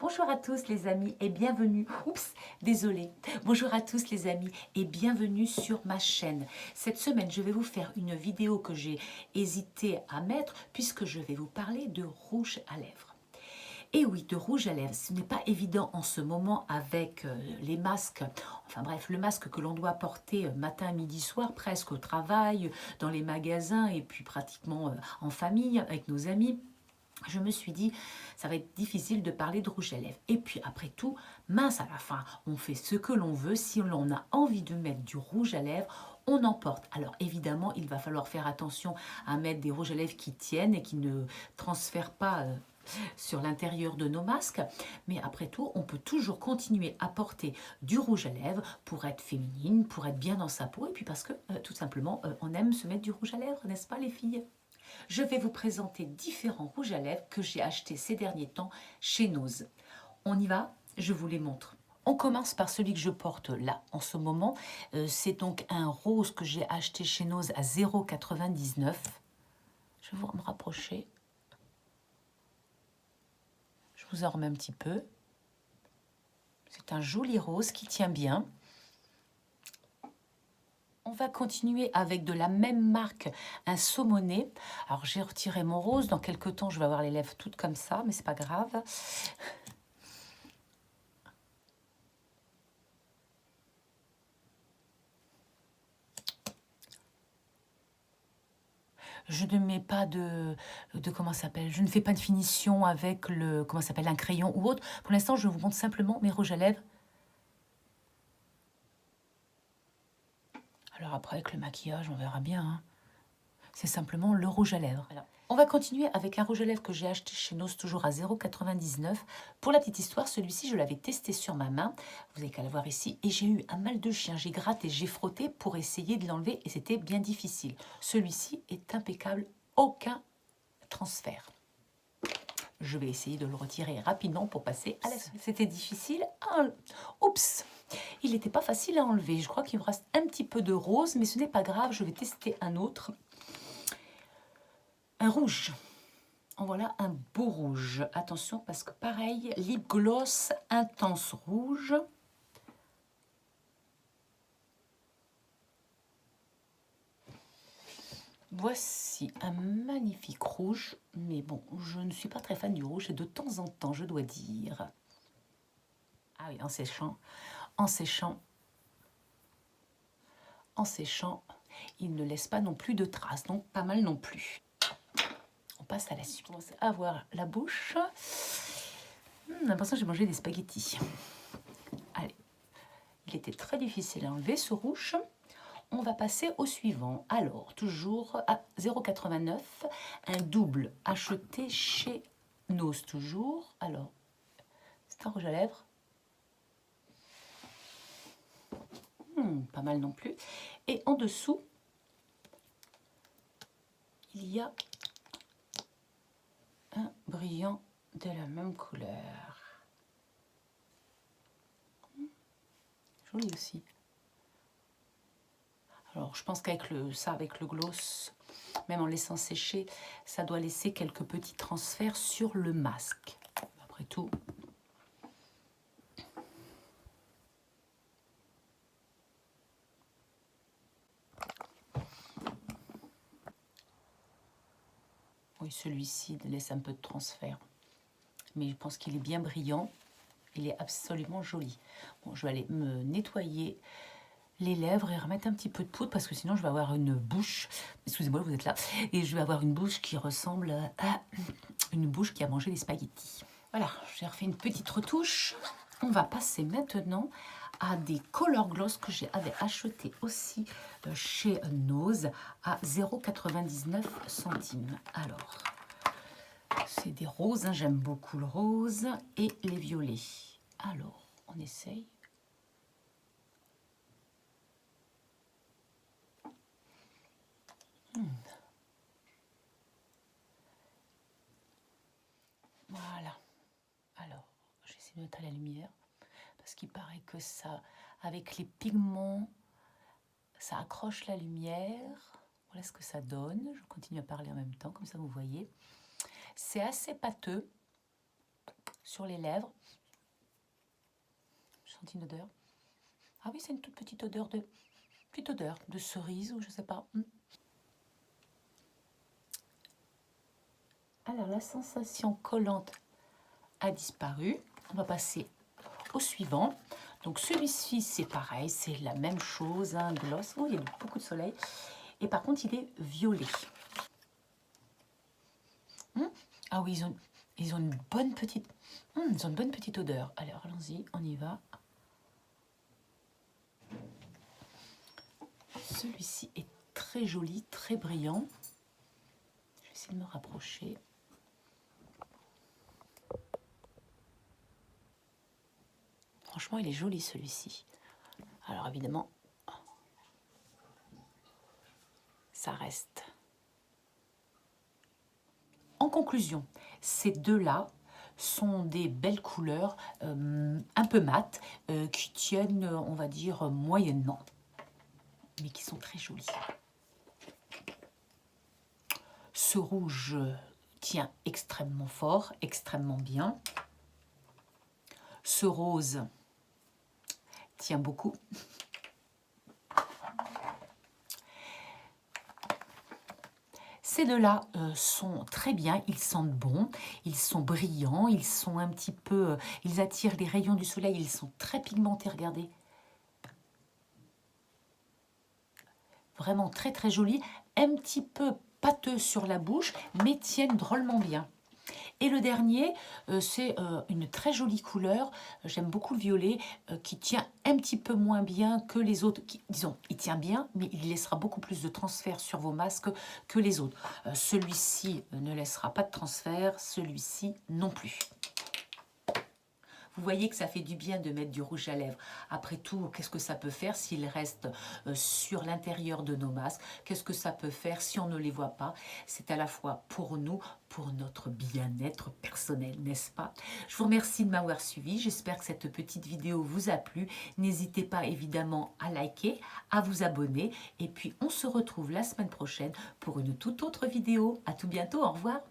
Bonjour à tous les amis et bienvenue, désolée. Bonjour à tous les amis et bienvenue sur ma chaîne. Cette semaine, je vais vous faire une vidéo que j'ai hésité à mettre puisque je vais vous parler de rouge à lèvres. Et oui, de rouge à lèvres, ce n'est pas évident en ce moment avec les masques, enfin bref, le masque que l'on doit porter matin, midi, soir, presque au travail, dans les magasins et puis pratiquement en famille avec nos amis. Je me suis dit, ça va être difficile de parler de rouge à lèvres. Et puis après tout, mince à la fin, on fait ce que l'on veut. Si l'on a envie de mettre du rouge à lèvres, on en porte. Alors évidemment, il va falloir faire attention à mettre des rouges à lèvres qui tiennent et qui ne transfèrent pas sur l'intérieur de nos masques. Mais après tout, on peut toujours continuer à porter du rouge à lèvres pour être féminine, pour être bien dans sa peau. Et puis parce que tout simplement, on aime se mettre du rouge à lèvres, n'est-ce pas les filles ? Je vais vous présenter différents rouges à lèvres que j'ai achetés ces derniers temps chez Nose. On y va? Je vous les montre. On commence par celui que je porte là en ce moment. C'est donc un rose que j'ai acheté chez Nose à 0,99 €. Je vais vous me rapprocher. Je vous en remets un petit peu. C'est un joli rose qui tient bien. On va continuer avec de la même marque, un saumoné. Alors j'ai retiré mon rose, dans quelques temps je vais avoir les lèvres toutes comme ça, mais c'est pas grave. Je ne mets pas de comment ça s'appelle, je ne fais pas de finition avec le, comment ça s'appelle, un crayon ou autre. Pour l'instant, je vous montre simplement mes rouges à lèvres. Alors après, avec le maquillage, on verra bien, hein. C'est simplement le rouge à lèvres. Voilà. On va continuer avec un rouge à lèvres que j'ai acheté chez Nose, toujours à 0,99 €. Pour la petite histoire, celui-ci, je l'avais testé sur ma main. Vous avez qu'à le voir ici. Et j'ai eu un mal de chien. J'ai gratté, j'ai frotté pour essayer de l'enlever et c'était bien difficile. Celui-ci est impeccable. Aucun transfert. Je vais essayer de le retirer rapidement pour passer à la suite. C'était difficile. Oups! Il n'était pas facile à enlever. Je crois qu'il me reste un petit peu de rose, mais ce n'est pas grave. Je vais tester un autre. Un rouge. En voilà un beau rouge. Attention parce que pareil, lip gloss intense rouge. Voici un magnifique rouge, mais bon, je ne suis pas très fan du rouge et de temps en temps, je dois dire. Ah oui, en séchant, il ne laisse pas non plus de traces, donc pas mal non plus. On passe à la suite. On commence à avoir la bouche. J'ai l'impression que j'ai mangé des spaghettis. Allez, il était très difficile à enlever ce rouge. On va passer au suivant. Alors, toujours à 0,89 €, un double acheté chez Nose toujours. Alors, c'est un rouge à lèvres. Pas mal non plus. Et en dessous, il y a un brillant de la même couleur. Joli aussi. Alors, je pense qu'avec avec le gloss, même en laissant sécher, ça doit laisser quelques petits transferts sur le masque. Après tout. Oui, celui-ci laisse un peu de transfert. Mais je pense qu'il est bien brillant. Il est absolument joli. Bon, je vais aller me nettoyer les lèvres et remettre un petit peu de poudre parce que sinon je vais avoir une bouche, excusez-moi vous êtes là, et je vais avoir une bouche qui ressemble à une bouche qui a mangé des spaghettis. Voilà, j'ai refait une petite retouche. On va passer maintenant à des color gloss que j'avais acheté aussi chez Nose à 0,99 €. Alors, c'est des roses, hein, j'aime beaucoup le rose et les violets. Alors, on essaye. Voilà. Alors, j'essaie de mettre à la lumière parce qu'il paraît que ça, avec les pigments, ça accroche la lumière. Voilà ce que ça donne. Je continue à parler en même temps, comme ça vous voyez. C'est assez pâteux. sur les lèvres. Je sens une odeur. Ah oui, c'est une toute petite odeur de cerise ou je sais pas. Alors la sensation collante a disparu. On va passer au suivant. Donc celui-ci c'est pareil, c'est la même chose, un gloss. Oh, il y a beaucoup de soleil. Et par contre il est violet. Ah oui, ils ont une bonne petite, ils ont une bonne petite odeur. Alors allons-y, on y va. Celui-ci est très joli, très brillant. Je vais essayer de me rapprocher. Franchement, il est joli celui-ci. Alors évidemment, ça reste. En conclusion, ces deux-là sont des belles couleurs un peu mates qui tiennent, on va dire, moyennement, mais qui sont très jolies. Ce rouge tient extrêmement fort, extrêmement bien. Ce rose tient beaucoup. Ces deux-là sont très bien, ils sentent bon, ils sont brillants, ils sont un petit peu, ils attirent les rayons du soleil, ils sont très pigmentés, regardez. Vraiment très très jolis, un petit peu pâteux sur la bouche, mais tiennent drôlement bien. Et le dernier, c'est une très jolie couleur, j'aime beaucoup le violet, qui tient un petit peu moins bien que les autres. Disons, il tient bien, mais il laissera beaucoup plus de transfert sur vos masques que les autres. Celui-ci ne laissera pas de transfert, celui-ci non plus. Vous voyez que ça fait du bien de mettre du rouge à lèvres. Après tout, qu'est-ce que ça peut faire s'il reste sur l'intérieur de nos masques? Qu'est-ce que ça peut faire si on ne les voit pas? C'est à la fois pour nous, pour notre bien-être personnel, n'est-ce pas? Je vous remercie de m'avoir suivi. J'espère que cette petite vidéo vous a plu. N'hésitez pas évidemment à liker, à vous abonner. Et puis, on se retrouve la semaine prochaine pour une toute autre vidéo. À tout bientôt. Au revoir.